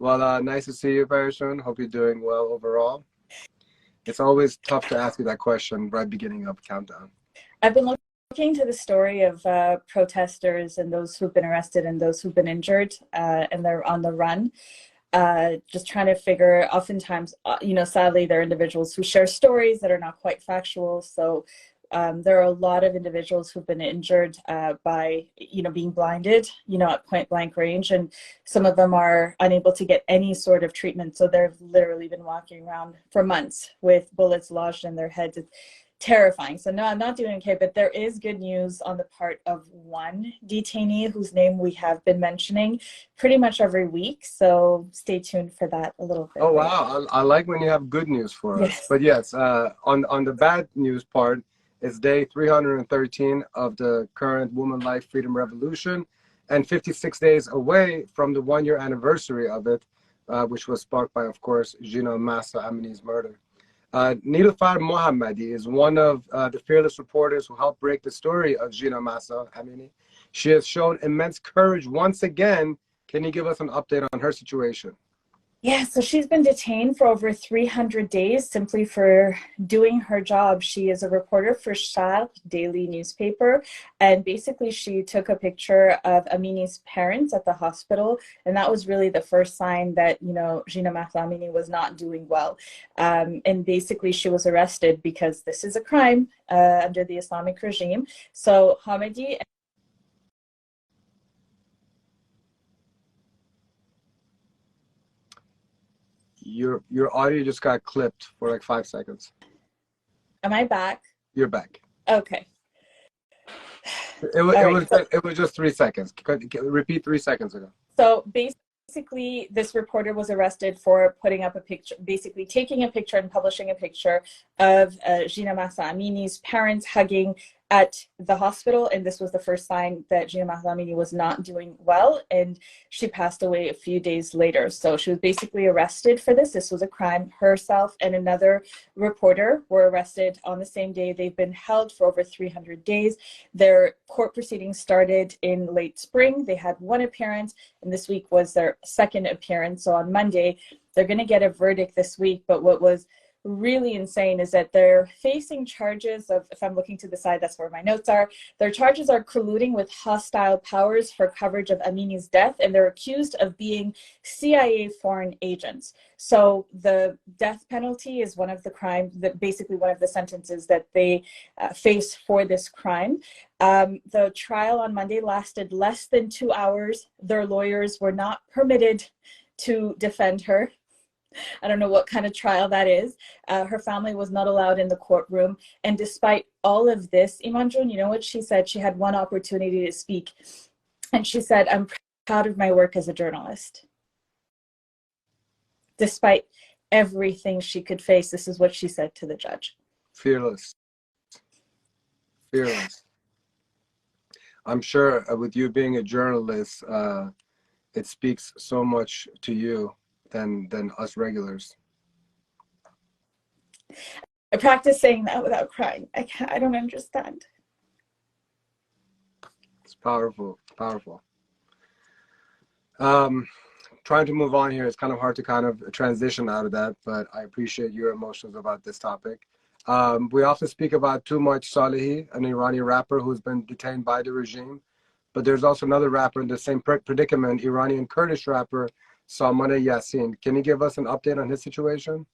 Well, nice to see you very soon. Hope you're doing well overall. It's always tough to ask you that question right beginning of countdown. I've been looking to the story of protesters and those who've been arrested and those who've been injured, and they're on the run. Just trying to figure, oftentimes, sadly, there are individuals who share stories that are not quite factual. So there are a lot of individuals who've been injured by, being blinded, at point blank range. And some of them are unable to get any sort of treatment. So they've literally been walking around for months with bullets lodged in their heads. It's terrifying. So no, I'm not doing okay, but there is good news on the part of one detainee whose name we have been mentioning pretty much every week. So stay tuned for that a little bit. Oh, wow. I like when you have good news for us. Yes. But yes, on the bad news part, it's day 313 of the current Woman Life Freedom Revolution and 56 days away from the 1-year anniversary of it, which was sparked by, of course, Gina Massa Amini's murder. Nilufar Mohammadi is one of the fearless reporters who helped break the story of Gina Massa Amini. She has shown immense courage once again. Can you give us an update on her situation? Yeah, so she's been detained for over 300 days simply for doing her job. She is a reporter for Shah daily newspaper, and basically she took a picture of Amini's parents at the hospital, and that was really the first sign that, Gina Mahsa Amini was not doing well. And basically she was arrested because this is a crime under the Islamic regime. So Hamidi Your audio just got clipped for like 5 seconds. Am I back? You're back. Okay. It was just 3 seconds. Repeat 3 seconds ago. So basically, this reporter was arrested for putting up a picture, basically taking a picture and publishing a picture of Gina Mahsa Amini's parents hugging at the hospital, and this was the first sign that Gina Mahsa Amini was not doing well, and she passed away a few days later. So she was basically arrested for this. This was a crime. Herself and another reporter were arrested on the same day. They've been held for over 300 days. Their court proceedings started in late spring. They had one appearance, and this week was their second appearance. So on Monday, they're going to get a verdict this week. But what was really insane is that they're facing charges of, if I'm looking to the side, that's where my notes are, their charges are colluding with hostile powers for coverage of Amini's death, and they're accused of being CIA foreign agents. So the death penalty is one of the crimes, that basically one of the sentences that they face for this crime. The trial on Monday lasted less than 2 hours. Their lawyers were not permitted to defend her. I don't know what kind of trial that is. Her family was not allowed in the courtroom. And despite all of this, Imanjun, you know what she said? She had one opportunity to speak. And she said, "I'm proud of my work as a journalist." Despite everything she could face, this is what she said to the judge. Fearless. Fearless. I'm sure with you being a journalist, it speaks so much to you than us regulars. I practice saying that without crying. I don't understand. It's powerful, powerful. Trying to move on here, it's kind of hard to kind of transition out of that, but I appreciate your emotions about this topic. We also speak about Too Much Salehi, an Iranian rapper who's been detained by the regime, but there's also another rapper in the same predicament, Iranian Kurdish rapper Salman Yassin. Can you give us an update on his situation?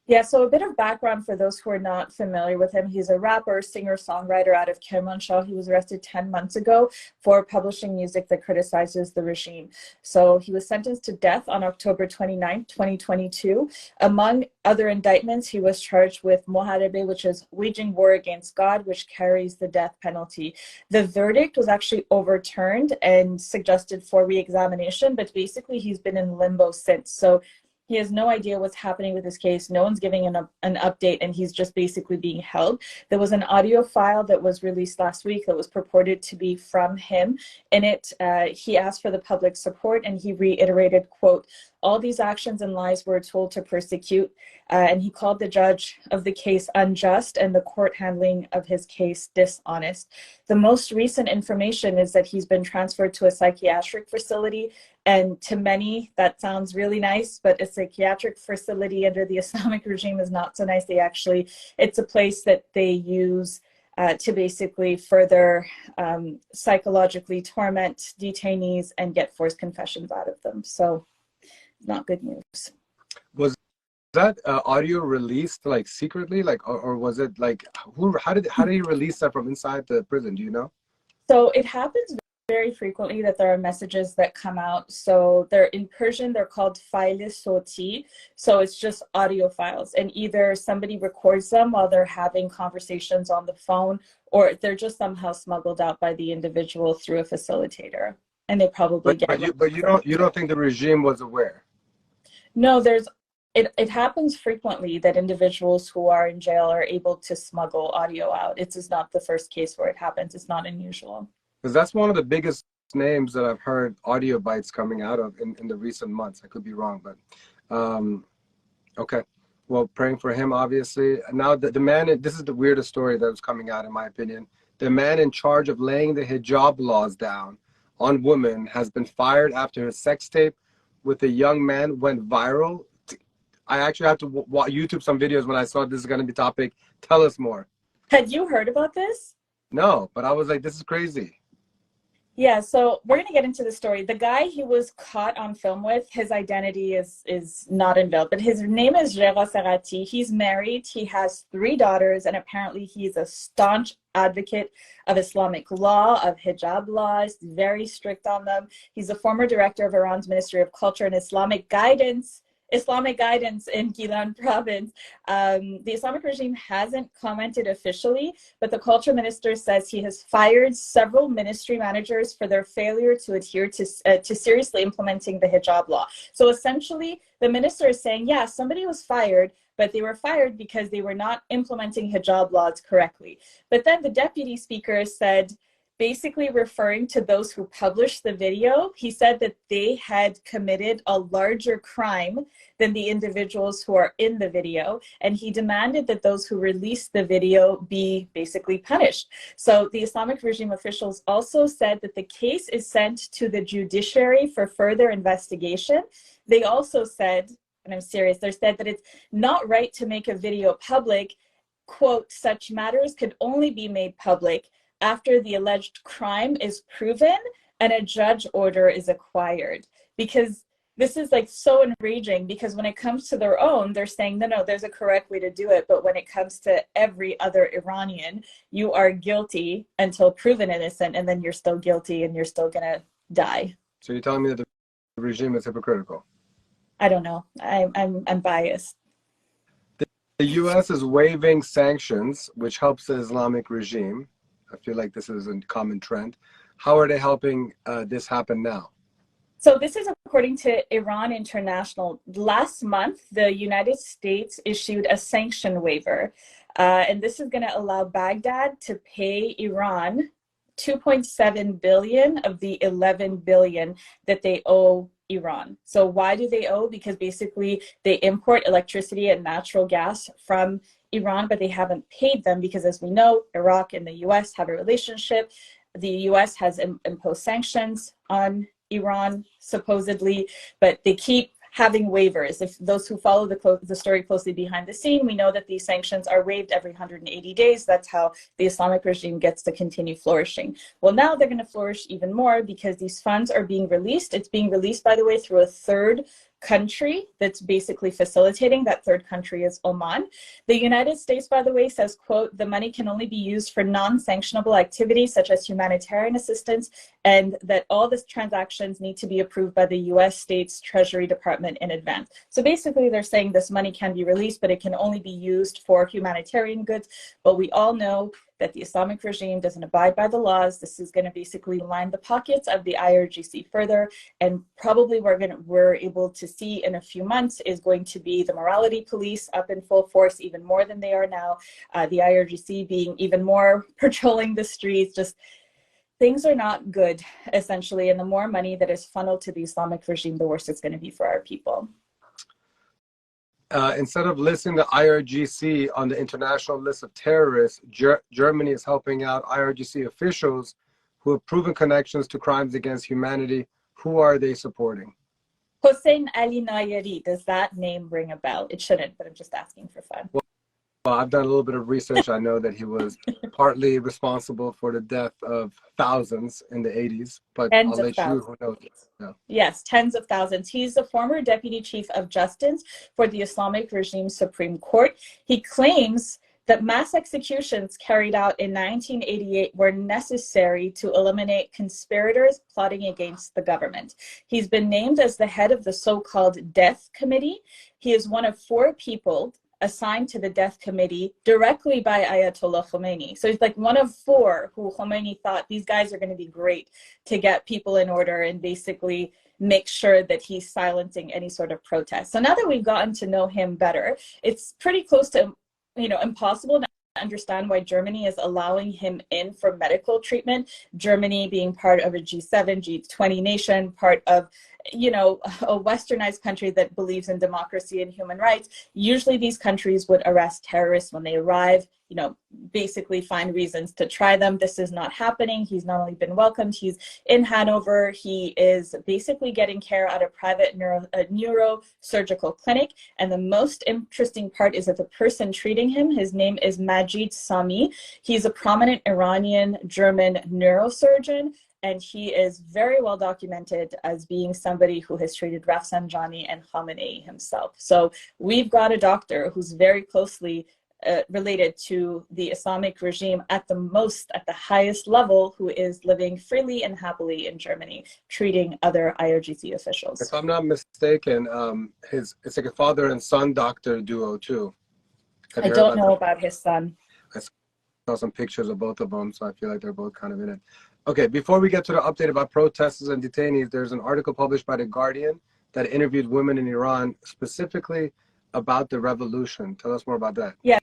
Yeah, so a bit of background for those who are not familiar with him. He's a rapper, singer, songwriter out of Kermanshah. He was arrested 10 months ago for publishing music that criticizes the regime. So he was sentenced to death on October 29, 2022. Among other indictments, he was charged with Moharebe, which is waging war against God, which carries the death penalty. The verdict was actually overturned and suggested for re-examination, but basically he's been in limbo since. So he has no idea what's happening with his case. No one's giving an update, and he's just basically being held. There was an audio file that was released last week that was purported to be from him. In it, he asked for the public support, and he reiterated, quote, all these actions and lies were told to persecute, and he called the judge of the case unjust and the court handling of his case dishonest. The most recent information is that he's been transferred to a psychiatric facility, and to many that sounds really nice, but a psychiatric facility under the Islamic regime is not so nice. It's a place that they use to basically further psychologically torment detainees and get forced confessions out of them. So not good news. Was that audio released like secretly, like, or was it like how did he release that from inside the prison? Do you know? So it happens very frequently that there are messages that come out. So they're in Persian, they're called faile soti. So it's just audio files, and either somebody records them while they're having conversations on the phone, or they're just somehow smuggled out by the individual through a facilitator, and they probably But you don't think the regime was aware? No, it happens frequently that individuals who are in jail are able to smuggle audio out. It's not the first case where it happens. It's not unusual. Because that's one of the biggest names that I've heard audio bites coming out of in the recent months. I could be wrong, but okay. Well, praying for him, obviously. Now, the man, this is the weirdest story that was coming out, in my opinion. The man in charge of laying the hijab laws down on women has been fired after his sex tape with a young man went viral. I actually had to YouTube some videos when I saw this is going to be topic. Tell us more. Had you heard about this? No, but I was like, this is crazy. Yeah, so we're going to get into the story. The guy he was caught on film with, his identity is not unveiled, but his name is Jera Serati. He's married. He has 3 daughters, and apparently he's a staunch advocate of Islamic law, of hijab laws, very strict on them. He's a former director of Iran's Ministry of Culture and Islamic Guidance in Gilan province. The Islamic regime hasn't commented officially, but the culture minister says he has fired several ministry managers for their failure to adhere to seriously implementing the hijab law. So essentially, the minister is saying, yeah, somebody was fired, but they were fired because they were not implementing hijab laws correctly. But then the deputy speaker said, basically referring to those who published the video, he said that they had committed a larger crime than the individuals who are in the video, and he demanded that those who released the video be basically punished. So the Islamic regime officials also said that the case is sent to the judiciary for further investigation. They also said, and I'm serious, they said that it's not right to make a video public. Quote, such matters could only be made public after the alleged crime is proven and a judge order is acquired. Because this is like so enraging, because when it comes to their own, they're saying, no, there's a correct way to do it. But when it comes to every other Iranian, you are guilty until proven innocent, and then you're still guilty and you're still gonna die. So you're telling me that the regime is hypocritical? I don't know. I'm biased. The U.S. is waiving sanctions, which helps the Islamic regime. I feel like this is a common trend. How are they helping this happen now? So this is according to Iran International. Last month, the United States issued a sanction waiver, and this is going to allow Baghdad to pay Iran 2.7 billion of the 11 billion that they owe Iran. So why do they owe? Because basically they import electricity and natural gas from Iran, but they haven't paid them because, as we know, Iraq and the US have a relationship. The US has imposed sanctions on Iran, supposedly, but they keep having waivers. If those who follow the story closely behind the scene, we know that these sanctions are waived every 180 days. That's how the Islamic regime gets to continue flourishing. Well, now they're going to flourish even more because these funds are being released. It's being released, by the way, through a third country that's basically facilitating. That third country is Oman. The United States, by the way, says, quote, the money can only be used for non-sanctionable activities such as humanitarian assistance, and that all these transactions need to be approved by the US State's Treasury Department in advance. So basically they're saying this money can be released, but it can only be used for humanitarian goods. But we all know that the Islamic regime doesn't abide by the laws. This is going to basically line the pockets of the IRGC further, and probably we're able to see in a few months is going to be the morality police up in full force, even more than they are now. The IRGC being even more patrolling the streets. Just things are not good, essentially. And the more money that is funneled to the Islamic regime, the worse it's going to be for our people. Instead of listing the IRGC on the international list of terrorists, Germany is helping out IRGC officials who have proven connections to crimes against humanity. Who are they supporting? Hossein Ali Nayeri, does that name ring a bell? It shouldn't, but I'm just asking for fun. Well, I've done a little bit of research. I know that he was partly responsible for the death of thousands in the 80s, but Tens I'll of let you, thousands. who knows. Yeah. Yes, tens of thousands. He's the former Deputy Chief of Justice for the Islamic regime Supreme Court. He claims that mass executions carried out in 1988 were necessary to eliminate conspirators plotting against the government. He's been named as the head of the so-called Death Committee. He is one of 4 people assigned to the Death Committee directly by Ayatollah Khomeini. So he's like one of 4 who Khomeini thought these guys are going to be great to get people in order and basically make sure that he's silencing any sort of protest. So now that we've gotten to know him better, it's pretty close to, impossible to understand why Germany is allowing him in for medical treatment. Germany being part of a G7, G20 nation, part of, a westernized country that believes in democracy and human rights. Usually these countries would arrest terrorists when they arrive, basically find reasons to try them. This is not happening. He's not only been welcomed, he's in Hanover. He is basically getting care at a private neurosurgical clinic. And the most interesting part is that the person treating him, his name is Majid Sami. He's a prominent Iranian-German neurosurgeon. And he is very well documented as being somebody who has treated Rafsanjani and Khamenei himself. So we've got a doctor who's very closely related to the Islamic regime at the highest level, who is living freely and happily in Germany, treating other IRGC officials. If I'm not mistaken, it's like a father and son doctor duo too. I don't know about his son. I saw some pictures of both of them, so I feel like they're both kind of in it. Okay, before we get to the update about protesters and detainees, there's an article published by The Guardian that interviewed women in Iran specifically about the revolution. Tell us more about that. Yeah.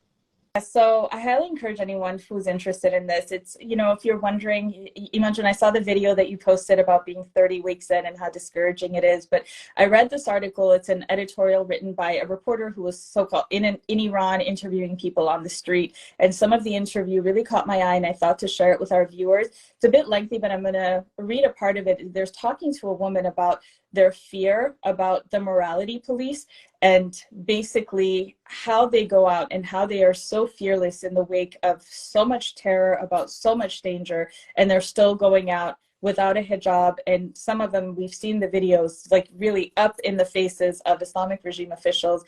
So I highly encourage anyone who's interested in this. It's, if you're wondering, Imanjan, I saw the video that you posted about being 30 weeks in and how discouraging it is, but I read this article. It's an editorial written by a reporter who was so-called in Iran interviewing people on the street. And some of the interview really caught my eye, and I thought to share it with our viewers. It's a bit lengthy, but I'm going to read a part of it. There's talking to a woman about their fear about the morality police and basically how they go out and how they are so fearless in the wake of so much terror, about so much danger, and they're still going out without a hijab. And some of them, we've seen the videos, like really up in the faces of Islamic regime officials,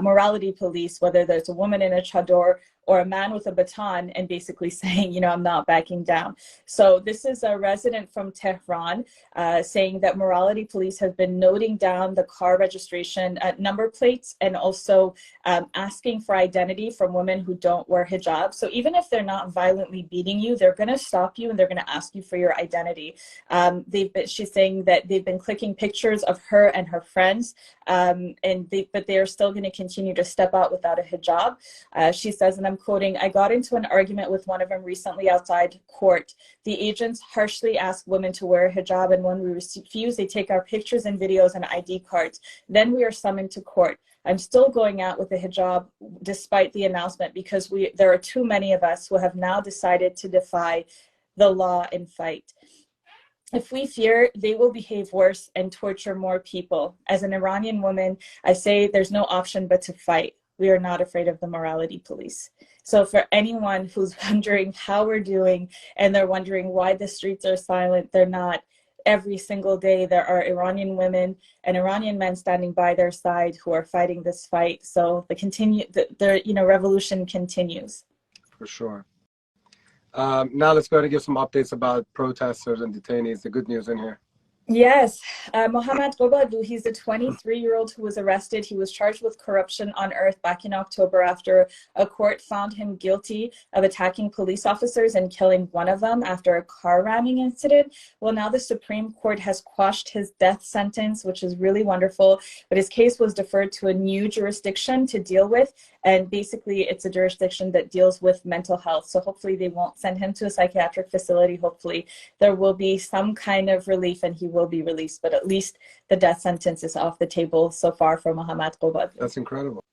morality police, whether there's a woman in a chador or a man with a baton, and basically saying, I'm not backing down. So this is a resident from Tehran saying that morality police have been noting down the car registration number plates and also asking for identity from women who don't wear hijab. So even if they're not violently beating you, they're going to stop you and they're going to ask you for your identity. She's saying that they've been clicking pictures of her and her friends, but they are still going to continue to step out without a hijab. She says, and I'm quoting, "I got into an argument with one of them recently outside court. The agents harshly ask women to wear a hijab, and when we refuse, they take our pictures and videos and ID cards. Then we are summoned to court. I'm still going out with a hijab despite the announcement because there are too many of us who have now decided to defy the law and fight. If we fear, they will behave worse and torture more people. As an Iranian woman, I say there's no option but to fight. We are not afraid of the morality police." So for anyone who's wondering how we're doing and they're wondering why the streets are silent, they're not. Every single day there are Iranian women and Iranian men standing by their side who are fighting this fight. So the revolution continues. For sure. Now let's go ahead and give some updates about protesters and detainees. The good news in here. Yes, Mohammad Gobadu, he's a 23-year-old who was arrested. He was charged with corruption on earth back in October after a court found him guilty of attacking police officers and killing one of them after a car ramming incident. Well, now the Supreme Court has quashed his death sentence, which is really wonderful, but his case was deferred to a new jurisdiction to deal with. And basically, it's a jurisdiction that deals with mental health. So hopefully they won't send him to a psychiatric facility. Hopefully there will be some kind of relief and he will be released, but at least the death sentence is off the table so far for Mohammad Qobad. That's incredible.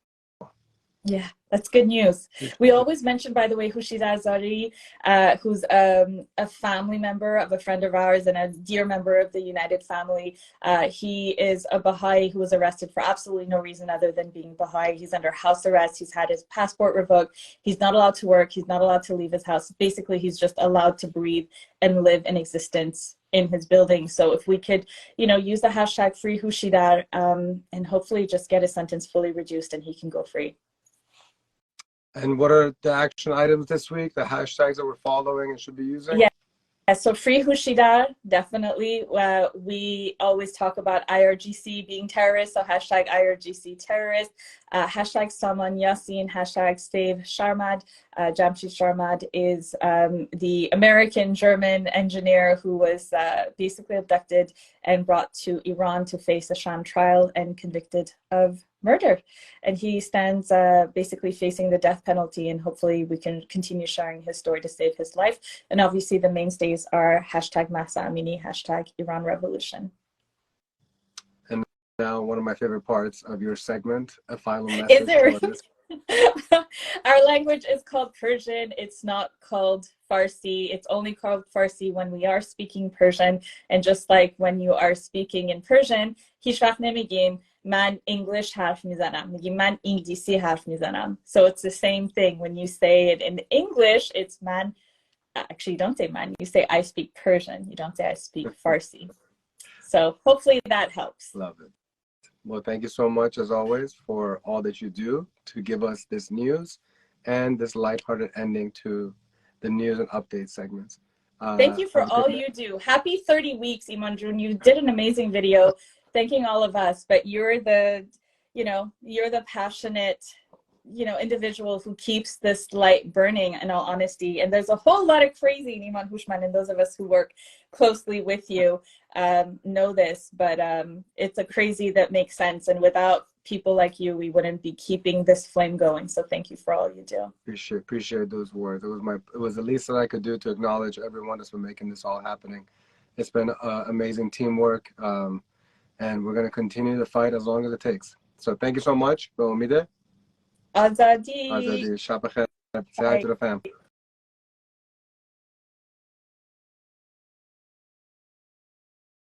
Yeah, that's good news. We always mention, by the way, Hushida Azari, who's a family member of a friend of ours and a dear member of the United family. He is a Baha'i who was arrested for absolutely no reason other than being Baha'i. He's under house arrest. He's had his passport revoked. He's not allowed to work. He's not allowed to leave his house. Basically, he's just allowed to breathe and live in existence in his building. So if we could, use the hashtag free Hushida and hopefully just get his sentence fully reduced and he can go free. And what are the action items this week, the hashtags that we're following and should be using? Yeah, so free Hushida, definitely. We always talk about IRGC being terrorists, so hashtag IRGC terrorist, hashtag Salman Yassin, hashtag save Sharmad. Jamshid Sharmad is the American-German engineer who was basically abducted and brought to Iran to face a sham trial and convicted of murder. And he stands basically facing the death penalty, and hopefully we can continue sharing his story to save his life. And obviously the mainstays are hashtag Mahsa Amini, hashtag Iran Revolution. And now one of my favorite parts of your segment, a final message. Is it? Our language is called Persian. It's not called Farsi. It's only called Farsi when we are speaking Persian. And just like when you are speaking in Persian, هیچ وقت نمیگیم من English حرف میزنم. میگیم من انگلیسی حرف میزنم. So it's the same thing. When you say it in English, it's man. Actually, you don't say man. You say I speak Persian. You don't say I speak Farsi. So hopefully that helps. Love it. Well, thank you so much, as always, for all that you do to give us this news and this lighthearted ending to the news and update segments. Thank you for all you do. Happy 30 weeks, Imanjun. You did an amazing video thanking all of us, but you're the passionate, individual who keeps this light burning, in all honesty. And there's a whole lot of crazy in Iman Hushman, and those of us who work closely with you know this, but it's a crazy that makes sense. And without people like you, we wouldn't be keeping this flame going. So thank you for all you do. Appreciate those words. It was the least that I could do to acknowledge everyone that's been making this all happening. It's been amazing teamwork, and we're going to continue to fight as long as it takes. So thank you so much. Azadi. Shab khair. Say hi to the fam.